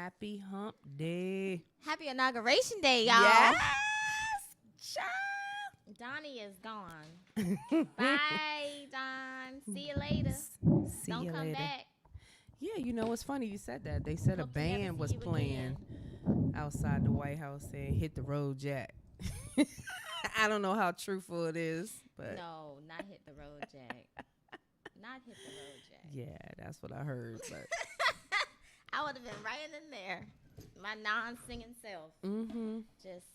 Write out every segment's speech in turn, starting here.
Happy Hump Day. Happy Inauguration Day, y'all. Yes, child. Donnie is gone. Bye, Don. See you later. See Don't you come later. back. Yeah, you know what's funny? You said that. They said Hope a to never band see was you playing again. outside the White House saying "Hit the Road, Jack." I don't know how truthful it is, but No, not hit the road, Jack. Not hit the road, Jack. yeah, that's what I heard. But I would have been right in there. My non-singing self. Just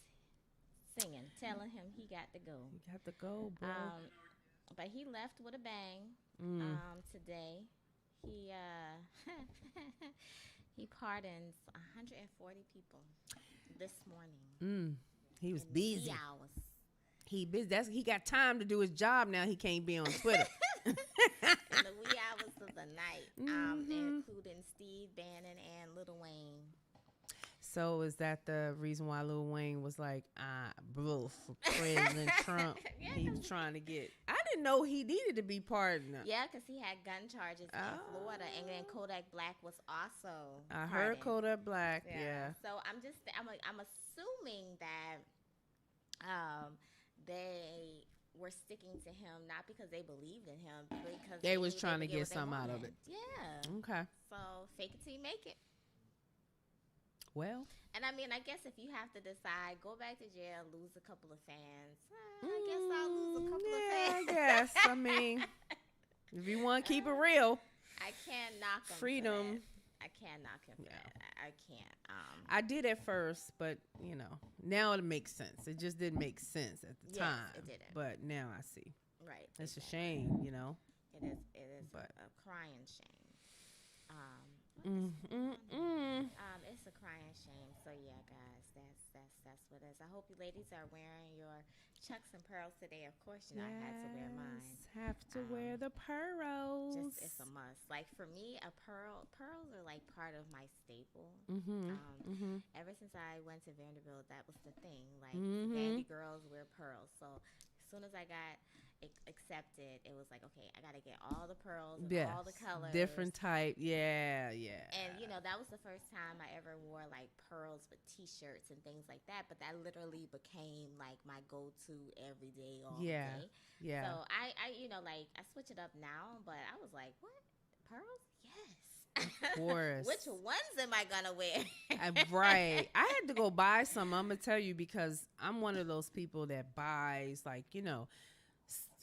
singing, telling him he got to go. you got to go, bro. But he left with a bang today. He he pardons 140 people this morning. He was in the wee busy. hours. He busy. He got time to do his job now. He can't be on Twitter. In the wee hours of the night, including Steve Bannon and Lil Wayne. So is that the reason why Lil Wayne was like, bro, for President Trump? Yeah, He was trying to get. I didn't know he needed to be pardoned. Yeah, because he had gun charges in Florida, and then Kodak Black was also. I heard pardoned. Kodak Black. Yeah. So I'm assuming that they were sticking to him not because they believed in him, but because They was knew trying would to get what they something out of wanted. it. Yeah. Okay. So fake it till you make it. Well. And I mean, I guess if you have to decide, go back to jail, lose a couple of fans. I guess I'll lose a couple of fans. I guess. I mean, if you want to keep it real, I can't knock him. freedom. For that. I can't knock him for that. I can't. I did at first, but now it makes sense. It just didn't make sense at the time. It didn't. But now I see. Right. It's a shame, It is. It is But- a crying shame. It's a crying shame. So yeah, guys, that's what it is. I hope you ladies are wearing your chucks and pearls today. Of course, I had to wear mine. Have to wear the pearls. It's a must. Like for me, pearls are like part of my staple. Ever since I went to Vanderbilt, that was the thing. Like Vandy girls wear pearls. So as soon as I got accepted, it was like, okay, I gotta get all the pearls and all the colors, different type. Yeah. And that was the first time I ever wore like pearls with T-shirts and things like that. But that literally became like my go-to every day, all day. Yeah. So I like I switch it up now, but I was like, what, pearls? Yes. Of course. Which ones am I gonna wear? Right. I had to go buy some. I'm gonna tell you because I'm one of those people that buys like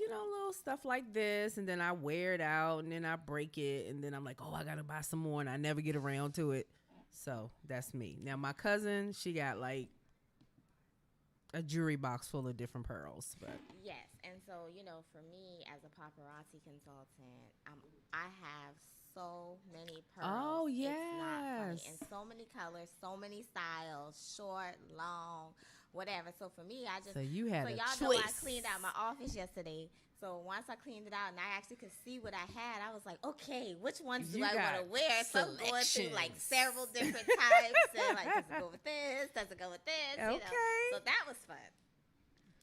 little stuff like this, and then I wear it out, and then I break it, and then I'm like, oh, I gotta buy some more, and I never get around to it. So that's me. Now my cousin, she got like a jewelry box full of different pearls, but yes. And so for me as a paparazzi consultant, I have so many pearls. Oh yes, it's not funny. And so many colors, so many styles, short, long, whatever. So for me, so you had a y'all choice. know I cleaned out my office yesterday. So once I cleaned it out and I actually could see what I had, I was like, okay, which ones do I want to wear? So I'm going through like several different types and like, does it go with this? Does it go with this? Okay. So that was fun.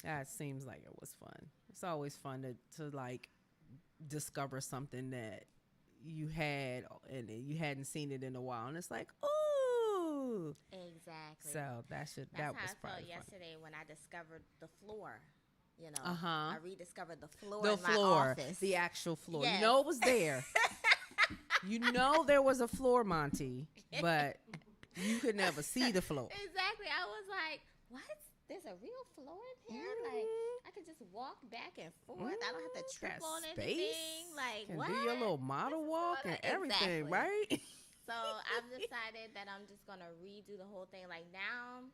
That seems like it was fun. It's always fun to like discover something that you had and you hadn't seen it in a while, and it's like, ooh. Exactly. So that That's was how I probably felt fun. yesterday when I discovered the floor. I rediscovered the floor The in my floor, office. the actual floor. Yes. It was there. There was a floor, Monty, but you could never see the floor. Exactly. I was like, what? There's a real floor in here? Like, I could just walk back and forth. I don't have to trip on anything. Like, can what? do your little model walk and everything, Exactly. right? So I've decided that I'm just going to redo the whole thing. Like, now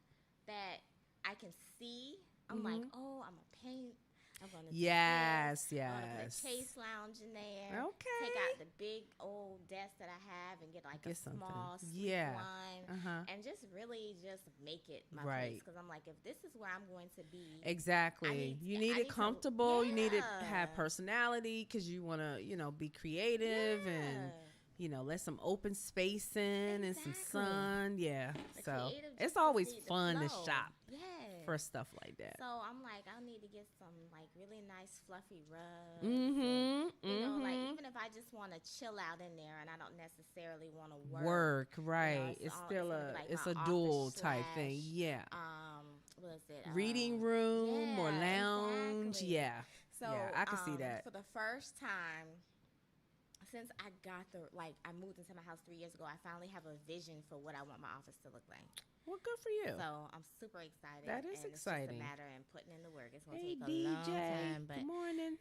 that I can see, I'm like, oh, I'm going to paint. I'm going to Yes. I'm going to put a Chase Lounge in there. Okay. Take out the big old desk that I have and get like a small, sleek one. And just really just make it my place. Because I'm like, if this is where I'm going to be. Exactly. You need it comfortable. You need it to have personality because you want to, be creative and let some open space in and some sun. Yeah. So it's always fun to shop. Yes. for stuff like that. So I'm like, I need to get some like really nice fluffy rugs. And, you know, like even if I just want to chill out in there and I don't necessarily want to work. Right? You know, it's still like it's my a dual office type thing. slash, Yeah. What is it? Reading room or lounge. Exactly. Yeah. So yeah, I can see that. For the first time since I got I moved into my house 3 years ago, I finally have a vision for what I want my office to look like. Well, good for you. So I'm super excited. That is exciting. It's just a matter of putting in the work. It's gonna hey, take a DJ. long time, but good morning.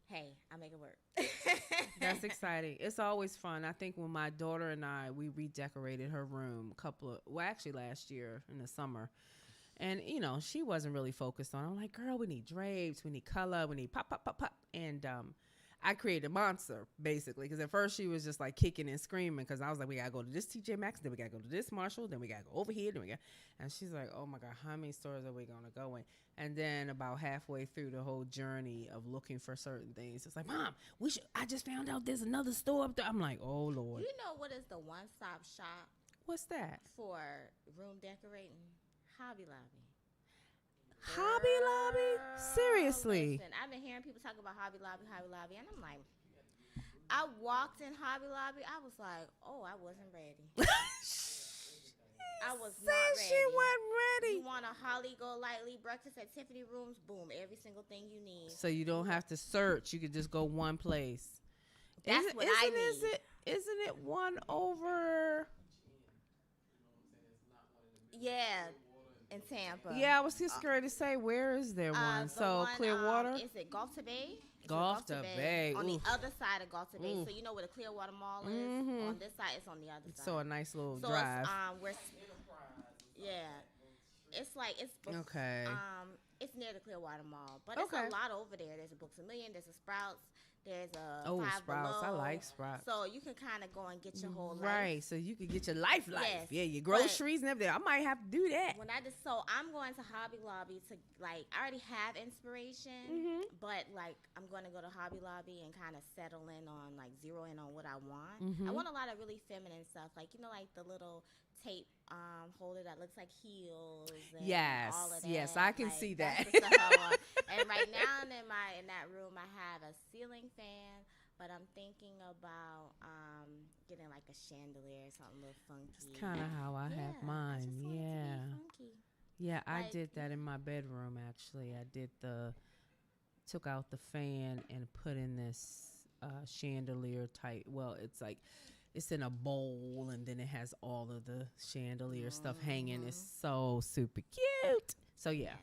Hey, I'll make it work. That's exciting. It's always fun. I think when my daughter and we redecorated her room actually last year in the summer. And, you know, she wasn't really focused on it. I'm like, girl, we need drapes, we need color, we need pop, pop, pop, pop. And I created a monster, basically, because at first she was just like kicking and screaming because I was like, we got to go to this TJ Maxx, then we got to go to this Marshall, then we got to go over here, and she's like, oh my God, how many stores are we going to go in? And then about halfway through the whole journey of looking for certain things, it's like, Mom, I just found out there's another store up there. I'm like, oh Lord. You know what is the one-stop shop? What's that? For room decorating? Hobby Lobby. Hobby Lobby? Seriously? Listen, I've been hearing people talk about Hobby Lobby, and I'm like, I walked in Hobby Lobby, I was like, oh, I wasn't ready. I was not ready. She wasn't ready. You want a Holly Golightly breakfast at Tiffany Rooms? Boom, every single thing you need. So you don't have to search. You could just go one place. That's what I need. Isn't it one over? Yeah. In Tampa. Yeah, I was just scared to say, where is there one? So Clearwater? Is it Gulf to Bay? Gulf to Bay. On the other side of Gulf to Bay. So you know where the Clearwater Mall is? On this side, it's on the other side. So a nice little drive. It's like it's okay. It's near the Clearwater Mall, but it's a lot over there. There's a Books A Million. There's a Sprouts. There's a Five Sprouts. Below. I like Sprouts. So you can kind of go and get your whole life. Right. So you can get your life. Yes, yeah, your groceries and everything. I might have to do that. So I'm going to Hobby Lobby to I already have inspiration, but I'm going to go to Hobby Lobby and kind of settle in on zero in on what I want. I want a lot of really feminine stuff, like the little tape holder that looks like heels. And all of that. Yes, I can see that. And right now in that room, I have a ceiling fan, but I'm thinking about getting a chandelier, something a little funky. That's kind of how I have mine. Yeah, I did that in my bedroom. Actually, I took out the fan and put in this chandelier type. Well, it's in a bowl, and then it has all of the chandelier stuff hanging. It's so super cute. So yeah.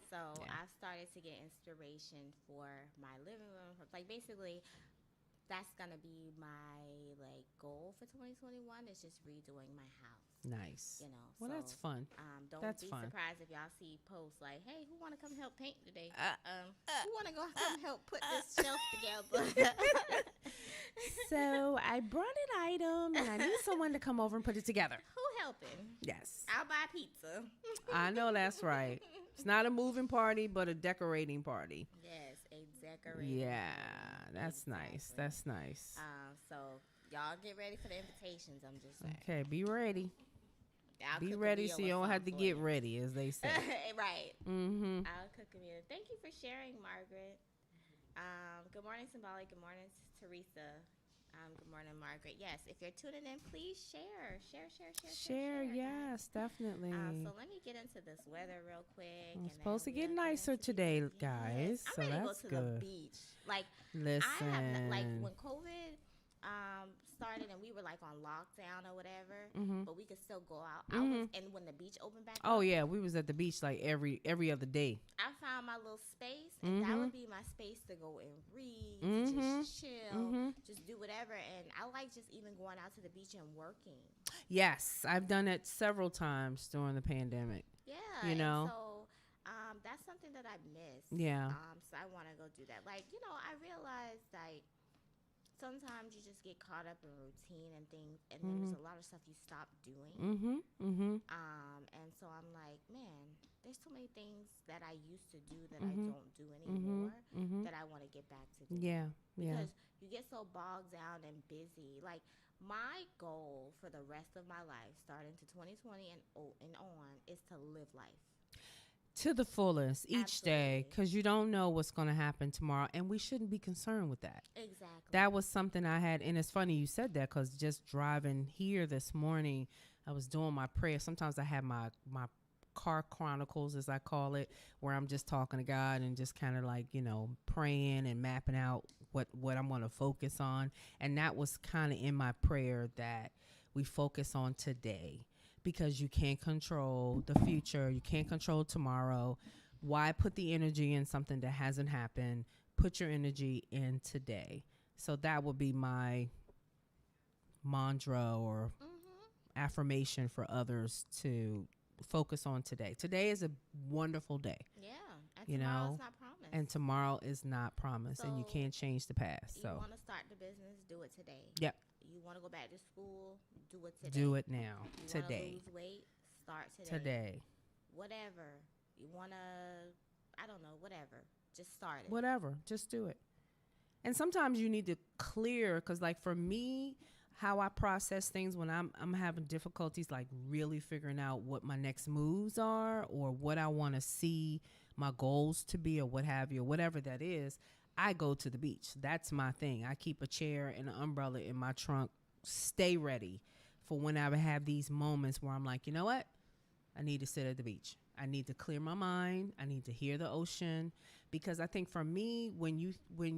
So I started to get inspiration for my living room. Basically, that's gonna be my goal for 2021 is just redoing my house. Nice. Well, that's fun. Don't be surprised if y'all see posts like, "Hey, who want to come help paint today? Who want to come help put this shelf together?" So I brought an item, and I need someone to come over and put it together. Who helping? Yes. I'll buy pizza. I know that's right. It's not a moving party, but a decorating party. Yes, a decorating. Yeah, that's nice. That's nice. So y'all get ready for the invitations. I'm just saying. Okay, be ready. Be ready so you don't have to get ready, as they say. Right. Mm-hmm. I'll cook a meal. Thank you for sharing, Margaret. Good morning, Symbolic. Good morning, Teresa. Good morning, Margaret. Yes, if you're tuning in, please share. Share, yes, definitely. So let me get into this weather real quick. It's supposed to get nicer today, guys. I'm so ready that's to go to good. the beach. Listen. I have when COVID started and we were on lockdown or whatever, but we could still go out. And when the beach opened back up, yeah, we was at the beach every other day. I found my little space, and that would be my space to go and read, just chill, just do whatever. And I like just even going out to the beach and working. Yes, I've done it several times during the pandemic. Yeah, so that's something that I miss. Yeah. So I want to go do that. I realized sometimes you just get caught up in routine and things, and then there's a lot of stuff you stop doing. And so I'm like, man, there's so many things that I used to do that I don't do anymore that I want to get back to doing. Yeah. Because you get so bogged down and busy. My goal for the rest of my life, starting to 2020 and on, is to live life. to the fullest each day, Absolutely. because you don't know what's going to happen tomorrow, and we shouldn't be concerned with that. Exactly. That was something I had, and it's funny you said that, because just driving here this morning, I was doing my prayer. Sometimes I have my car chronicles, as I call it, where I'm just talking to God and just kind of like, praying and mapping out what I'm going to focus on. And that was kind of in my prayer, that we focus on today, because you can't control the future. You can't control tomorrow. Why put the energy in something that hasn't happened? Put your energy in today. So that would be my mantra or affirmation for others to focus on today. Today is a wonderful day. Yeah. And tomorrow's not promised. And tomorrow is not promised, and you can't change the past. You So want to start the business, do it today. Yep. You want to go back to school, do it today. Do it now. You Today. Lose weight, start today. Today. Whatever. You want to, I don't know, whatever. Just start it. Whatever. Just do it. And sometimes you need to clear, because like for me, how I process things when I'm having difficulties, like really figuring out what my next moves are or what I want to see my goals to be or what have you, or whatever that is, I go to the beach. That's my thing. I keep a chair and an umbrella in my trunk, stay ready for whenever I have these moments where I'm like, you know what? I need to sit at the beach. I need to clear my mind. I need to hear the ocean, because I think for me, when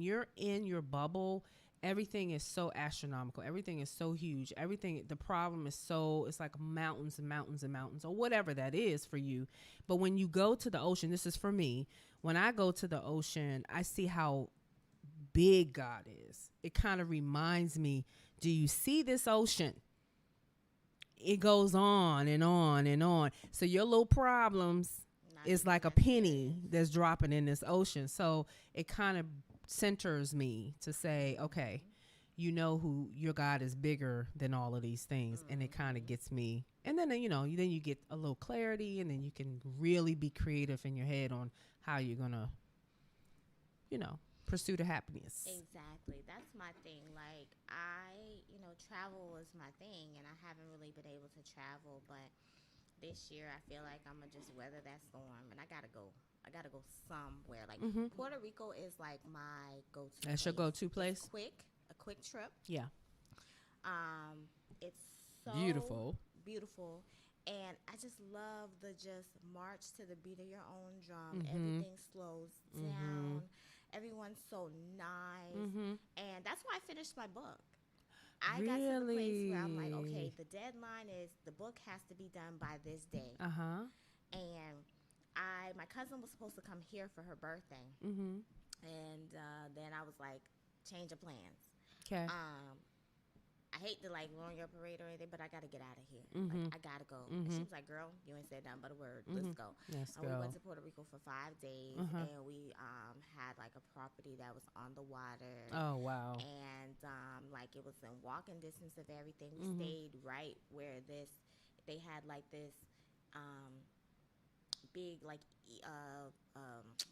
you're in your bubble, everything is so astronomical. Everything is so huge. The problem is it's like mountains and mountains and mountains, or whatever that is for you. But when you go to the ocean, this is for me. When I go to the ocean, I see how big God is. It kind of reminds me, do you see this ocean? It goes on and on and on. So your little problems is like a penny that's dropping in this ocean. So it kind of centers me to say, okay, who your God is bigger than all of these things. And it kind of gets me. And then, then you get a little clarity, and then you can really be creative in your head on how you're going to, pursue the happiness. Exactly. That's my thing. Like, travel is my thing, and I haven't really been able to travel, but this year I feel like I'm going to just weather that storm, and I got to go. I got to go somewhere. Like, Puerto Rico is like my go-to place. That's your go-to place? A quick trip. Yeah. It's so beautiful. And I just love the march to the beat of your own drum. Everything slows down. Everyone's so nice. And that's why I finished my book. I got to the place where I'm like, okay, the deadline is the book has to be done by this day. And my cousin was supposed to come here for her birthday. And then I was like, change of plans. Okay. I hate to like ruin your parade or anything, but I got to get out of here. Like, I got to go. And she was like, girl, you ain't said nothing but a word. Let's go. Let's go. We went to Puerto Rico for 5 days, and we had like a property that was on the water. Oh, wow. And like it was in walking distance of everything. We stayed right where they had like this big like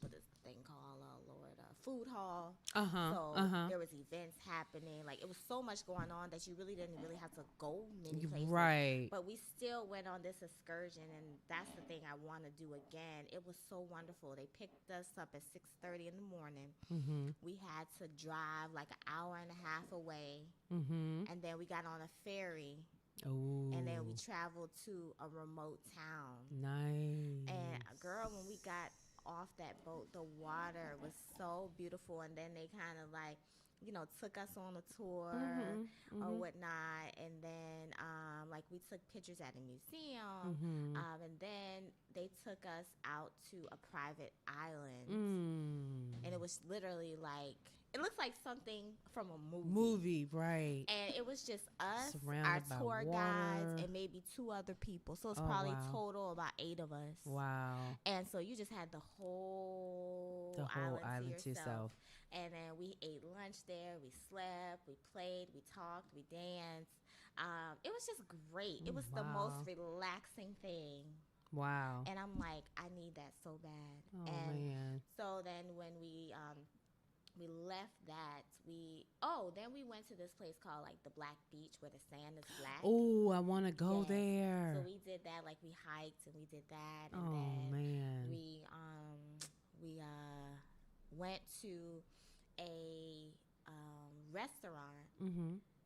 what is the thing called? Oh Lord, food hall. So there was events happening. Like, it was so much going on that you really didn't have to go many places. Right. But we still went on this excursion, and that's the thing I want to do again. It was so wonderful. They picked us up at 6:30 in the morning. We had to drive like an hour and a half away, and then we got on a ferry. Ooh. And then we traveled to a remote town. Nice. And girl, when we got off that boat, the water was so beautiful. And then they kind of like, took us on a tour or whatnot. And then like we took pictures at a museum. And then they took us out to a private island. And it was literally like, it looks like something from a movie. Right. And it was just us, Surrounded our by tour water. guides, and maybe 2 other people. So it's probably total about 8 of us. Wow. And so you just had the whole island to yourself. And then we ate lunch there. We slept. We played. We talked. We danced. It was just great. It was the most relaxing thing. Wow. And I'm like, I need that so bad. Oh, and man. so then when we left that, then we went to this place called like the Black Beach where the sand is black. Oh, I want to go there. So we did that. Like we hiked and we did that. And oh then man. We went to a restaurant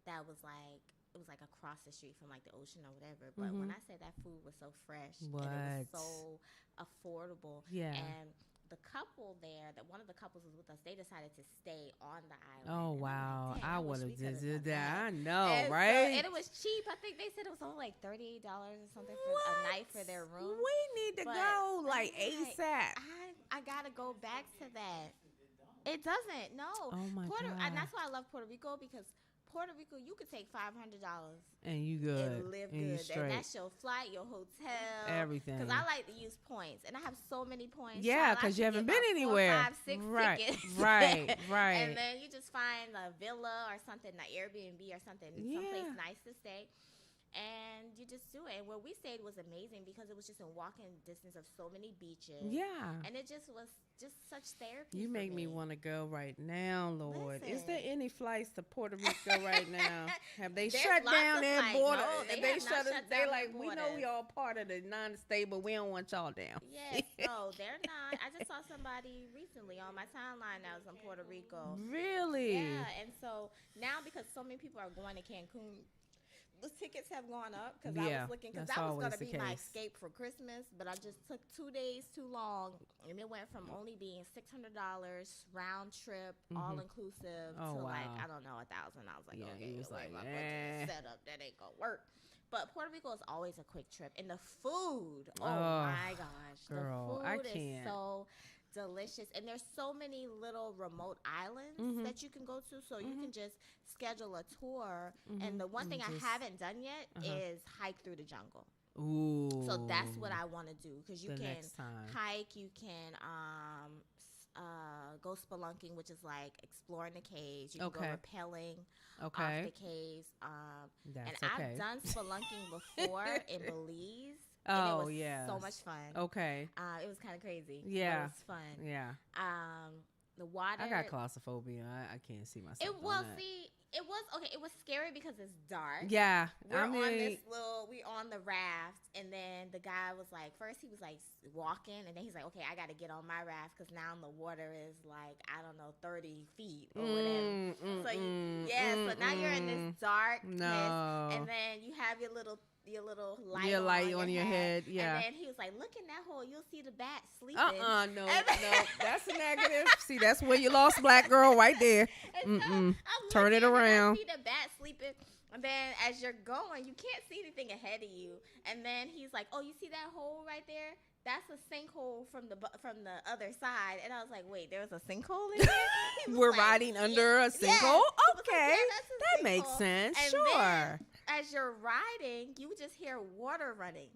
that was like. It was like across the street from like the ocean or whatever. But when I said that food was so fresh and it was so affordable. Yeah. And the couple there, that one of the couples was with us, they decided to stay on the island. Oh, wow. Like, I would have did that. I know, and right? And it was cheap. I think they said it was only like $38 or something for a night for their room. We need to go like ASAP. I got to go back to that. It doesn't. No. Oh, my God. And that's why I love Puerto Rico because Puerto Rico, you could take $500 and you good and live good. And that's your flight, your hotel, everything. Because I like to use points, and I have so many points. Yeah, because you haven't been anywhere. 4, 5, 6 right, tickets. right. And then you just find a villa or something, an Airbnb or something, someplace nice to stay. And you just do it. And where we stayed was amazing because it was just in walking distance of so many beaches. Yeah. And it just was just such therapy. You make me want to go right now, Lord. Listen. Is there any flights to Puerto Rico right now? Have they shut down their border? No, they shut us. They like, we know we all part of the United States, but we don't want y'all down. Yes. No, they're not. I just saw somebody recently on my timeline that was in Puerto Rico. Really? Yeah. And so now because so many people are going to Cancun, the tickets have gone up because I was looking because that was going to be my escape for Christmas, but I just took 2 days too long, and it went from only being $600 round trip, all inclusive, to like I don't know $1,000. I was like, okay, was like, my budget set up, that ain't gonna work. But Puerto Rico is always a quick trip, and the food, oh my gosh, girl, the food is so delicious, and there's so many little remote islands that you can go to, so you can just schedule a tour. And the one thing I haven't done yet is hike through the jungle. Ooh, so that's what I want to do because you can hike, you can go spelunking, which is like exploring the caves. You can go rappelling off the caves. I've done spelunking before in Belize. And it was so much fun. Okay. It was kind of crazy. Yeah. But it was fun. Yeah. The water. I got claustrophobia. I can't see myself. It was scary because it's dark. Yeah. We on the raft, and then the guy was like, first he was like walking, and then he's like, okay, I got to get on my raft because now the water is like, I don't know, 30 feet or whatever. So now you're in this darkness, and then you have your little light on your head. Yeah. And then he was like, look in that hole, you'll see the bat sleeping. No, that's a negative. See, that's where you lost, black girl, right there. Turn it around. I see the bat sleeping. And then as you're going, you can't see anything ahead of you. And then he's like, oh, you see that hole right there? That's a sinkhole from the other side. And I was like, wait, there's a sinkhole in here? We're riding under a sinkhole? Okay. That makes sense. And sure. Then, as you're riding, you just hear water running.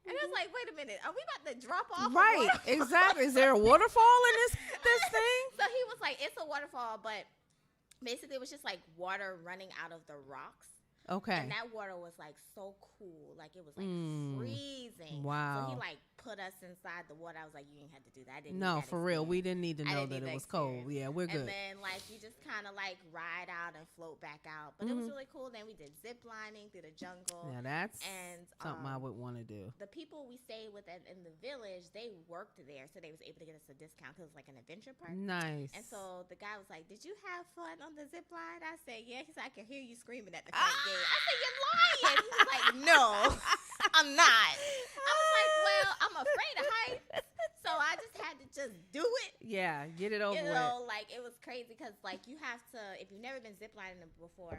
And I was like, wait a minute, are we about to drop off? Right, exactly. Is there a waterfall in this thing? So he was like, it's a waterfall, but basically it was just like water running out of the rocks. Okay. And that water was like so cool. Like it was like freezing. Wow. So he like put us inside the water. I was like, you didn't have to do that. No, for real. We didn't need to know that it was cold. Yeah, we're good. And then like you just kind of like ride out and float back out. But it was really cool. Then we did zip lining through the jungle. Yeah, that's something I would want to do. The people we stayed with in the village, they worked there. So they was able to get us a discount because it was like an adventure park. Nice. And so the guy was like, did you have fun on the zip line? I said, yeah. He said, I can hear you screaming at the front gate. I said, you're lying. He was like, no, I'm not. I was like, well, I'm afraid of heights, so I just had to just do it. Yeah, get it over with. Like it was crazy because like you have to, if you've never been ziplining before,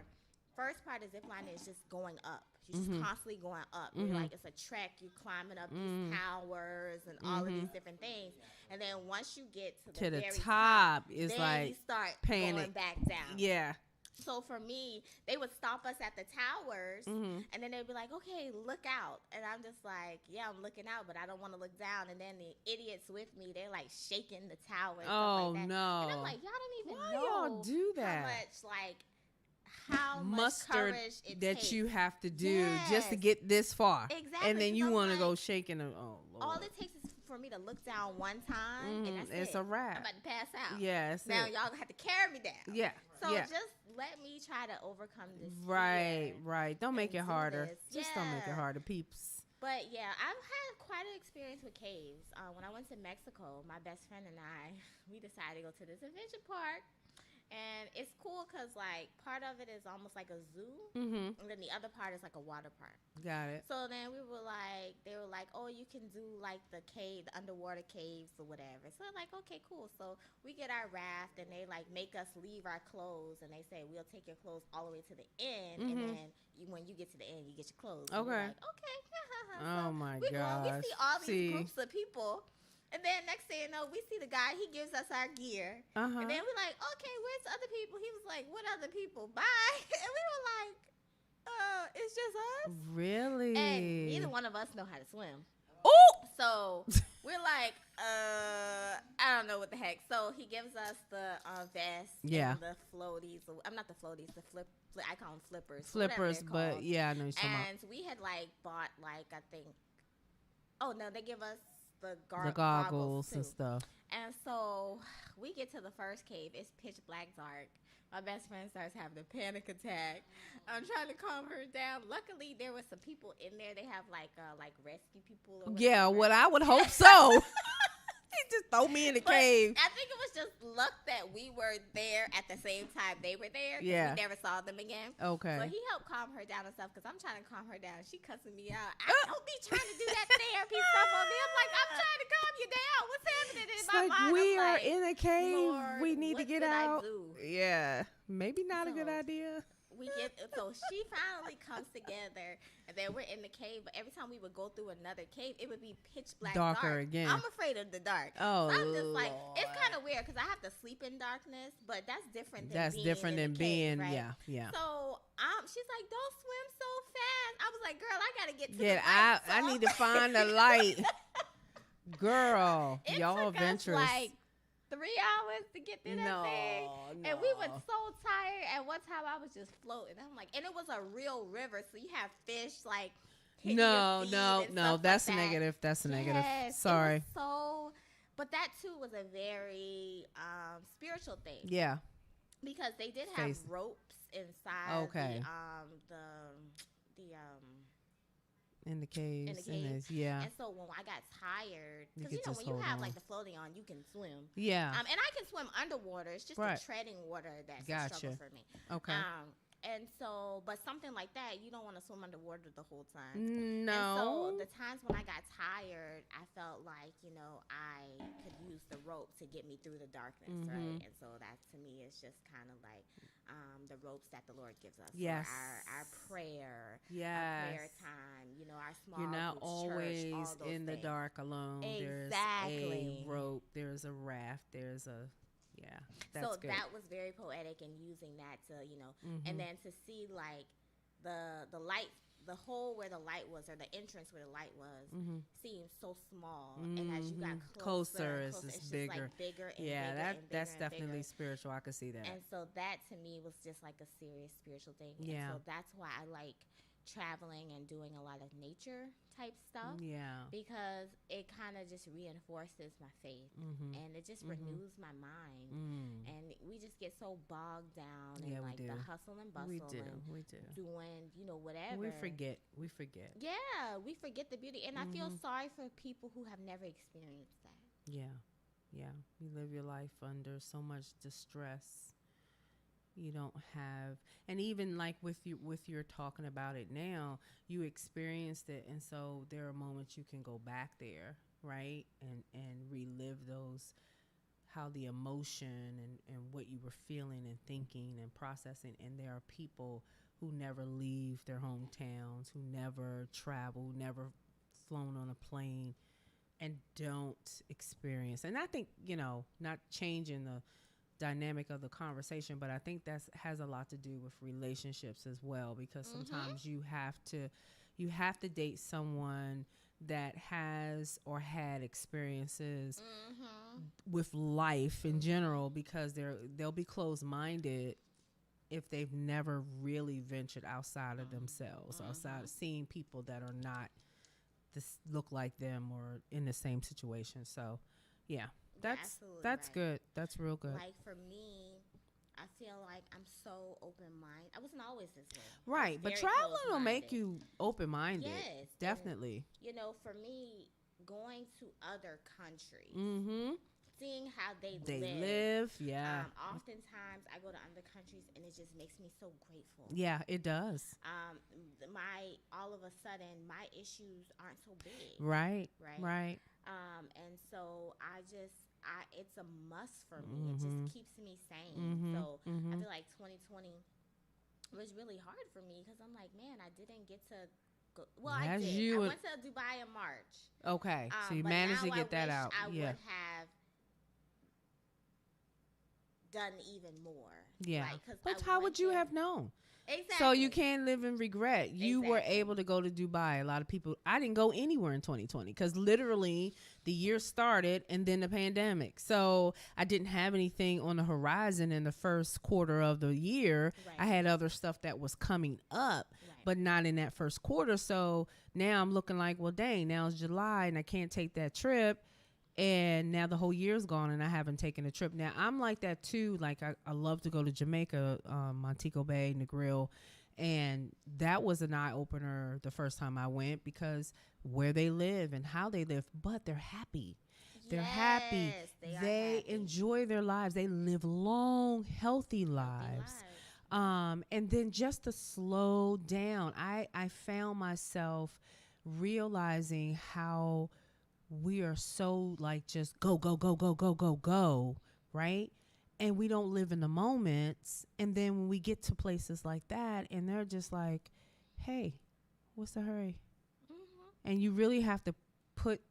first part of ziplining is just going up. You're just constantly going up. You're like it's a trek. You're climbing up these towers and all of these different things. And then once you get to the very top, is then like you start panic. going back down. Yeah. So for me, they would stop us at the towers, and then they'd be like, okay, look out. And I'm just like, yeah, I'm looking out, but I don't want to look down. And then the idiots with me, they're like shaking the tower. Oh, like that. no. And I'm like, y'all don't even Why know y'all do that? How much mustard courage it that takes. you have to do just to get this far. Exactly. And then you want to go shaking. Oh, Lord. All it takes is for me to look down one time and that's it's it. a wrap. I'm about to pass out. Yes. Now y'all gonna have to carry me down. Yeah. So yeah. just let me try to overcome this. Right. fear Right. Don't make it and do harder. this. Just don't make it harder, peeps. But yeah, I've had quite an experience with caves. When I went to Mexico, my best friend and I, we decided to go to this adventure park. And it's cool because, like, part of it is almost like a zoo. And then the other part is like a water park. Got it. So then they were like, oh, you can do, like, the underwater caves or whatever. So I'm like, okay, cool. So we get our raft, and they, like, make us leave our clothes. And they say, we'll take your clothes all the way to the end. And then when you get to the end, you get your clothes. And we're like, okay. Oh, my we gosh. We see all these groups of people. And then next thing you know, we see the guy. He gives us our gear. And then we're like, okay, where's the other people? He was like, what other people? Bye. And we were like, it's just us? Really? And neither one of us know how to swim. Oh! So we're like, I don't know what the heck. So he gives us the vest. Yeah. And the floaties. I'm not the floaties. I call them flippers. Flippers, but yeah, I know you're talking about. And we had like bought like, I think, oh no, they give us the goggles and stuff. And so we get to the first cave. It's pitch black dark. My best friend starts having a panic attack. I'm trying to calm her down. Luckily, there were some people in there. They have like rescue people. Or yeah, well, I would hope so. He just throw me in the cave. I think it was just luck that we were there at the same time they were there. Yeah. We never saw them again. Okay. So he helped calm her down and stuff because I'm trying to calm her down. She cussing me out. Don't be trying to do that therapy stuff on me. I'm like, I'm trying to calm you down. What's happening in It's my like mind? we I'm are like, in a cave. Lord, We need to what get did I out. do? Yeah. Maybe not a good So, idea. So she finally comes together, and then we're in the cave. But every time we would go through another cave, it would be pitch black Darker dark. again. I'm afraid of the dark. Oh, so I'm just like, it's Lord. kind of weird because I have to sleep in darkness, but that's different. Than That's being different in than the cave, being, right? yeah. So she's like, don't swim so fast. I was like, girl, I gotta get to Get the light. out. So I I'm need to like- find the light. Girl, It y'all took adventurous. us like 3 hours to get through that thing. And we were so tired. At one time, I was just floating. I'm like, and it was a real river, so you have fish like. hitting No, your feet no, and no. stuff That's like that. negative. That's a negative. Yes, it Sorry. was but that too was a very spiritual thing. Yeah. Because they did have Face. ropes inside. Okay. The In the caves. In the caves. Yeah. And so when I got tired, You because could when just you hold have on. like the floating on, you can swim. Yeah. And I can swim underwater. It's just Right. the treading water that's a Gotcha. struggle for me. Okay. And so, but something like that, you don't want to swim underwater the whole time. No. And so the times when I got tired, I felt like, I could use the rope to get me through the darkness, Mm-hmm. right? And so that to me is just kind of like the ropes that the Lord gives us. Yes. For our prayer. Yes. Our prayer time, our small You're not groups, church, always all those in the things. dark alone. Exactly. There's a rope. There's a raft. There's a, yeah. That's So good. that was very poetic and using that to, Mm-hmm. and then to see like the light, the hole where the light was, or the entrance where the light was, seemed so small. And as you got closer, and it's closer, just it's bigger. Just like bigger and Yeah, bigger and bigger that's and definitely bigger. spiritual. I could see that. And so that to me was just like a serious spiritual thing. Yeah. And so that's why I like traveling and doing a lot of nature type stuff. Yeah. Because it kind of just reinforces my faith, and it just renews my mind. And we just get so bogged down in Yeah, we like do. the hustle and bustle We do. and We do. doing, whatever. We forget. We forget. Yeah, we forget the beauty. And I feel sorry for people who have never experienced that. Yeah. Yeah. You live your life under so much distress. You don't have, and even like with your talking about it now, you experienced it, and so there are moments you can go back there, right, and relive those, how the emotion and what you were feeling and thinking and processing. And there are people who never leave their hometowns, who never travel, never flown on a plane, and don't experience. And I think, not changing the dynamic of the conversation, but I think that has a lot to do with relationships as well, because sometimes you have to date someone that has or had experiences with life in general, because they'll be closed-minded if they've never really ventured outside of themselves, outside of seeing people that are not look like them or in the same situation. So, yeah, that's absolutely that's right. good. That's real good. Like for me, I feel like I'm so open minded. I wasn't always this way. I was Right, but very closed traveling will make minded. you open minded. Yes, and Definitely. for me, going to other countries, Mm-hmm. seeing how they They live. live. Yeah. Oftentimes, I go to other countries, and it just makes me so grateful. Yeah, it does. My all of a sudden, my issues aren't so big, Right. right? Right. And so it's a must for me. It Mm-hmm. just keeps me sane. Mm-hmm. So I Mm-hmm. feel like 2020 was really hard for me because I'm like, man, I didn't get to go. Well, I That's did. I you. went to Dubai in March. Okay. So you But managed now to I get that wish out. I Yeah. would have done even more. Yeah. Like, cause But I how went would you there. have known? Exactly. So you can't live in regret. You were Exactly. able to go to Dubai. A lot of people, I didn't go anywhere in 2020 because literally the year started and then the pandemic. So I didn't have anything on the horizon in the first quarter of the year. Right. I had other stuff that was coming up, Right. but not in that first quarter. So now I'm looking like, well, dang, now it's July and I can't take that trip. And now the whole year's gone and I haven't taken a trip. Now I'm like that too. Like I love to go to Jamaica, Montego Bay, Negril. And that was an eye opener the first time I went because where they live and how they live, but they're happy. They're happy. Yes, they are They happy. enjoy their lives. They live long, healthy Healthy lives. lives. And then just to slow down, I found myself realizing how we are so like just go, go, go, go, go, go, go, right? And we don't live in the moments. And then when we get to places like that and they're just like, hey, what's the hurry? Mm-hmm. And you really have to put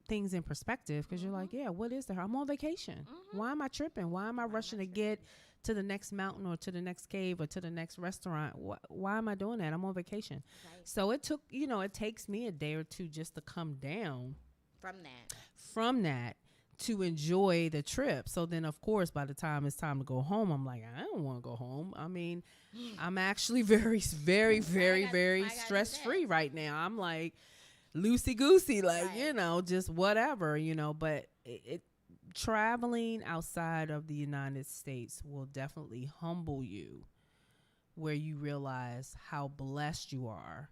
things in perspective because you're like, Mm-hmm. yeah, what is the hurry? I'm on vacation. Mm-hmm. Why am I tripping? Why am I Why am rushing I to get tripping? to the next mountain or to the next cave or to the next restaurant? Why am I doing that? I'm on vacation. Right. So it took, it takes me a day or two just to come down From that. from that to enjoy the trip. So then, of course, by the time it's time to go home, I'm like, I don't want to go home. I mean, I'm actually very, very, very, very stress free right now. I'm like loosey goosey, like, Right. just whatever, but traveling outside of the United States will definitely humble you where you realize how blessed you are.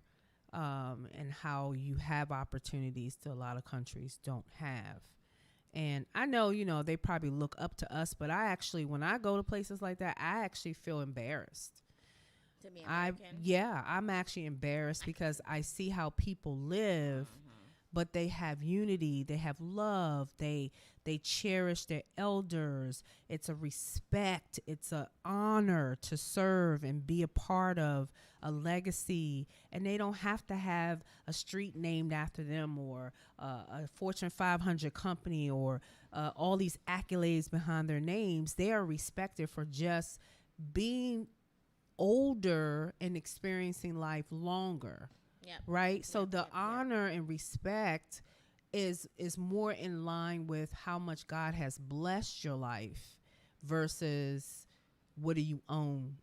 And how you have opportunities that a lot of countries don't have. And I know, they probably look up to us, but I actually, when I go to places like that, I actually feel embarrassed. To be American. I'm actually embarrassed because I see how people live, Mm-hmm. but they have unity, they have love, they cherish their elders. It's a respect, it's an honor to serve and be a part of a legacy, and they don't have to have a street named after them or a Fortune 500 company or all these accolades behind their names. They are respected for just being older and experiencing life longer. Yep. Right? So Yep, the yep, yep. honor and respect is more in line with how much God has blessed your life versus what do you own?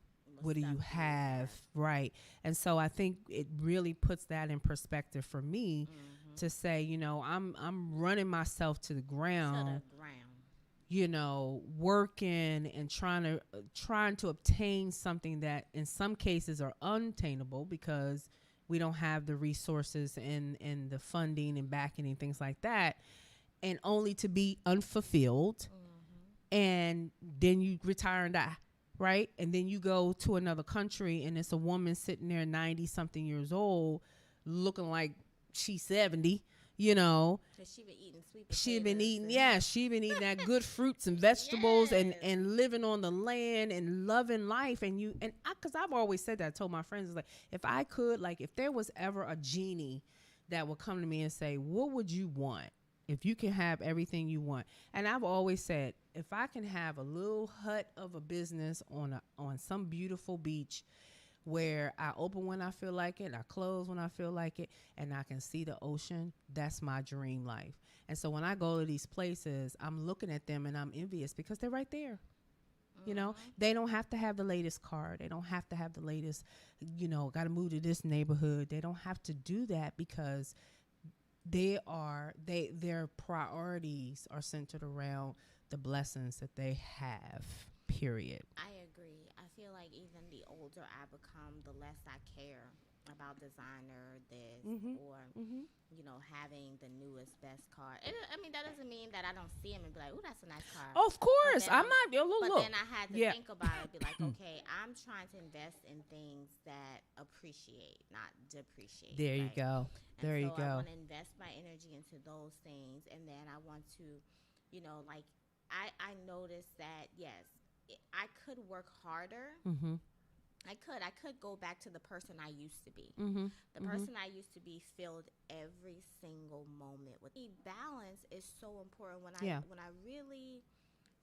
What do you have? Right. And so I think it really puts that in perspective for me Mm-hmm. to say, I'm running myself to the ground, To the ground. working and trying to obtain something that in some cases are unattainable because we don't have the resources and the funding and backing and things like that, and only to be unfulfilled. Mm-hmm. And then you retire and die, right? And then you go to another country and it's a woman sitting there 90 something years old looking like she's 70. Cause she been eating sweet potatoes. She been eating that good fruits and vegetables Yes. and living on the land and loving life. Cause I've always said that, I told my friends, like, if I could, like, if there was ever a genie that would come to me and say, what would you want if you can have everything you want? And I've always said, if I can have a little hut of a business on some beautiful beach where I open when I feel like it, I close when I feel like it, and I can see the ocean, that's my dream life. And so when I go to these places, I'm looking at them and I'm envious because they're right there. Mm-hmm. They don't have to have the latest car. They don't have to have the latest, got to move to this neighborhood. They don't have to do that because their priorities are centered around the blessings that they have. Period. I agree. I feel like even the older I become, the less I care about designer this or having the newest best car. And I mean that doesn't mean that I don't see them and be like, "Oh, that's a nice car." Of course, I'm not. Look. But then I had to think about it. Be like, okay, I'm trying to invest in things that appreciate, not depreciate. There you go. There you I go. want to invest my energy into those things, and then I want to, like I noticed that yes, I could work harder. I could go back to the person I used to be. The person I used to be filled every single moment with. The balance is so important. When I really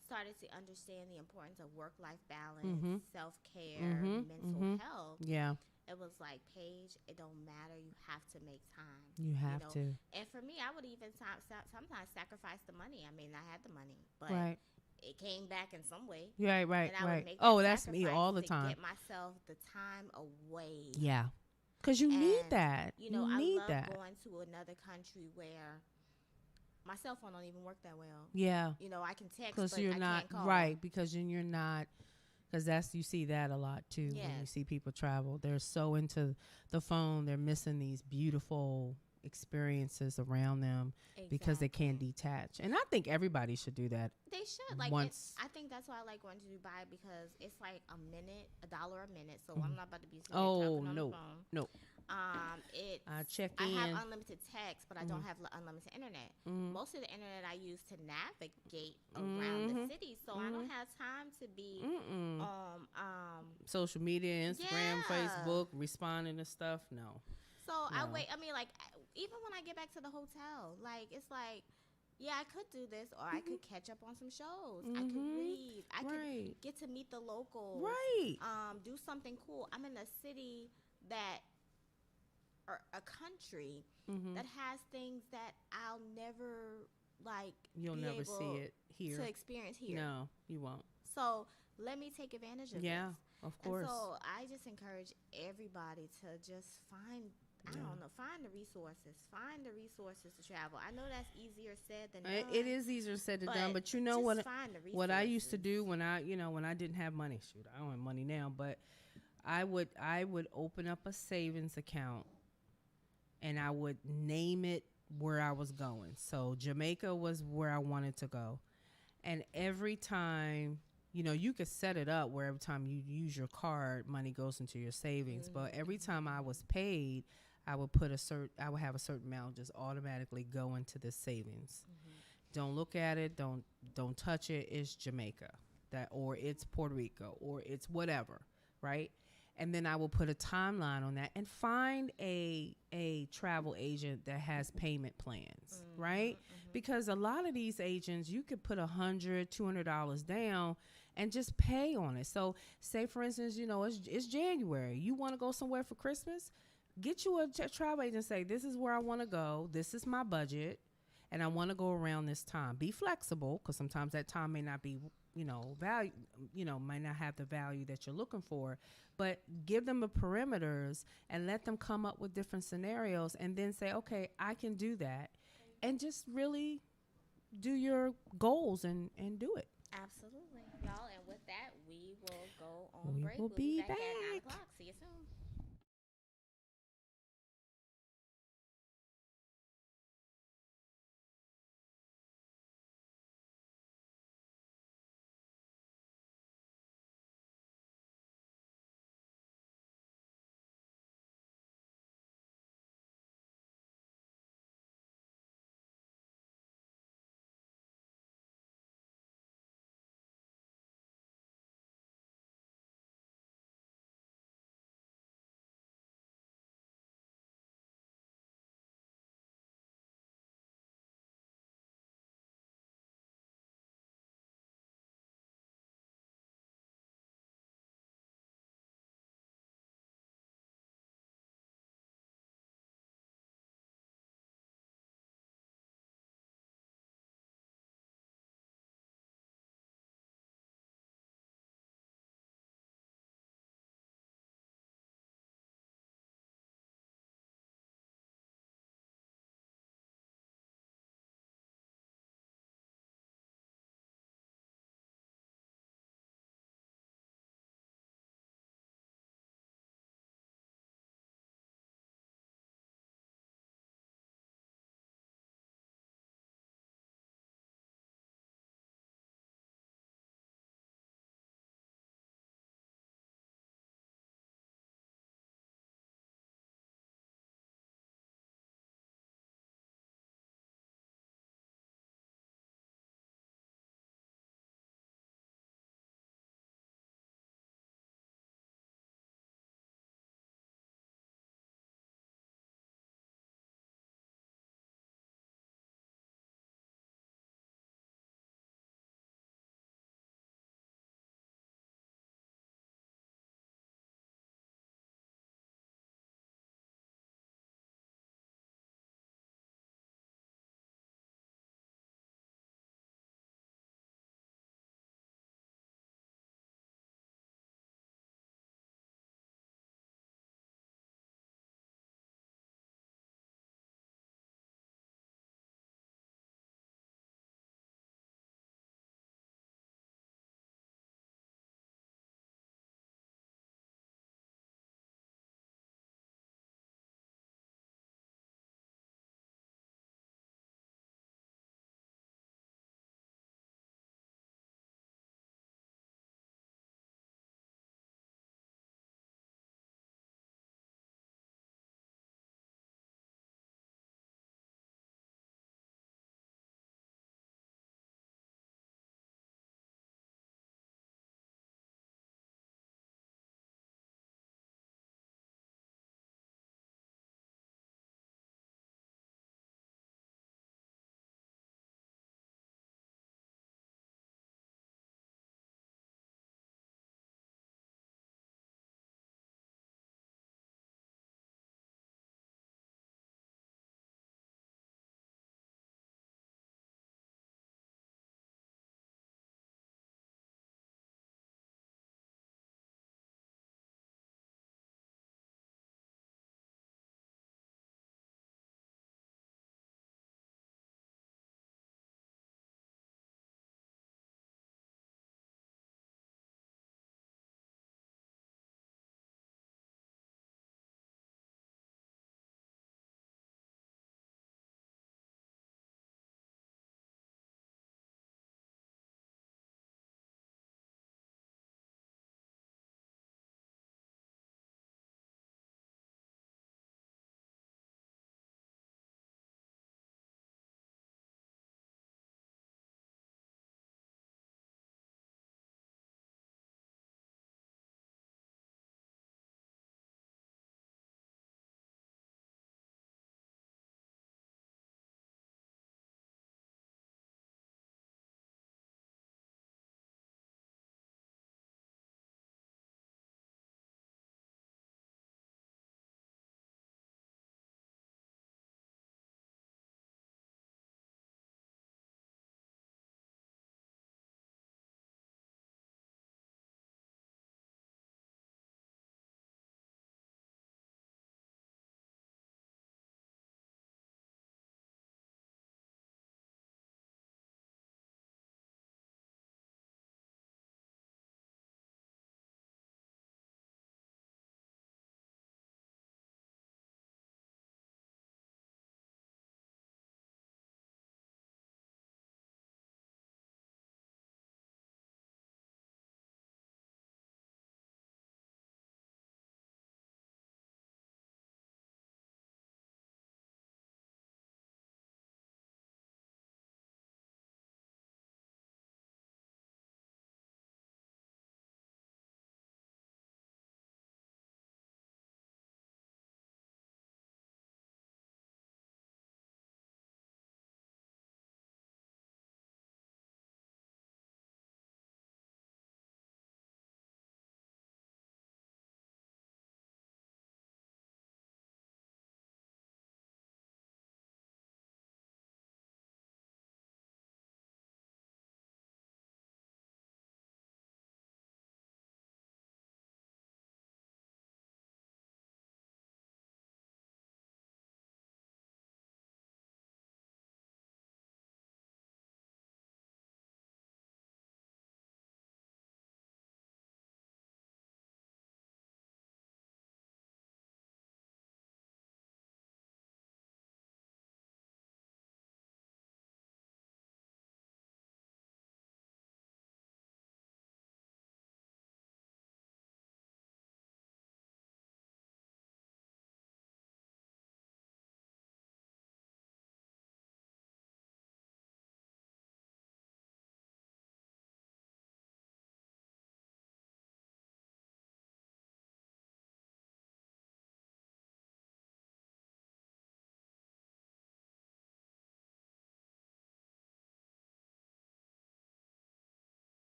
started to understand the importance of work-life balance, self-care, mental health. Yeah. It was like, Paige, it don't matter. You have to make time. You have to. And for me, I would even sometimes sacrifice the money. I mean, I had the money, but it came back in some way. Right. And I would make that's me all the time. Get myself the time away. Yeah. Because you need that. I love going to another country where my cell phone don't even work that well. Yeah. I can text, but you're not can't call. Right. Because you're not. Because you see that a lot too. Yes. When you see people travel, they're so into the phone, they're missing these beautiful experiences around them because they can't detach. And I think everybody should do that. They should. Like once. I think that's why I like going to Dubai, because it's like $1 a minute. So I'm not about to be talking on the phone. No. I check in. I have unlimited text, but I don't have unlimited internet. Most of the internet I use to navigate around the city, so I don't have time to be social media, Instagram, Facebook, responding to stuff. No. So I wait. I mean, like, even when I get back to the hotel, like, it's like, yeah, I could do this, or I could catch up on some shows. I could read. I could get to meet the locals. Right. Do something cool. I'm in a city that, or a country that has things that I'll never, like, you'll never see it here. To experience here. No, you won't. So let me take advantage of this. Yeah, of course. And so I just encourage everybody to just find the resources. Find the resources to travel. I know that's easier said than done. It is easier said than done, but you know what I used to do when I didn't have money. Shoot, I don't have money now, but I would open up a savings account and I would name it where I was going. So Jamaica was where I wanted to go. And every time, you could set it up where every time you use your card, money goes into your savings. But every time I was paid, I would have a certain amount just automatically go into the savings. Don't look at it. Don't touch it. It's Jamaica, or it's Puerto Rico, or it's whatever, right? And then I will put a timeline on that and find a travel agent that has payment plans, right? Because a lot of these agents, you could put $100, $200 down and just pay on it. So say, for instance, it's January. You want to go somewhere for Christmas? Get you a travel agent and say, this is where I want to go. This is my budget. And I want to go around this time. Be flexible, because sometimes that time may not be, value, might not have the value that you're looking for. But give them the perimeters and let them come up with different scenarios and then say, okay, I can do that. And just really do your goals and do it. Absolutely. Y'all, and with that, we will go on break. We'll be back. At 9 o'clock. See you soon.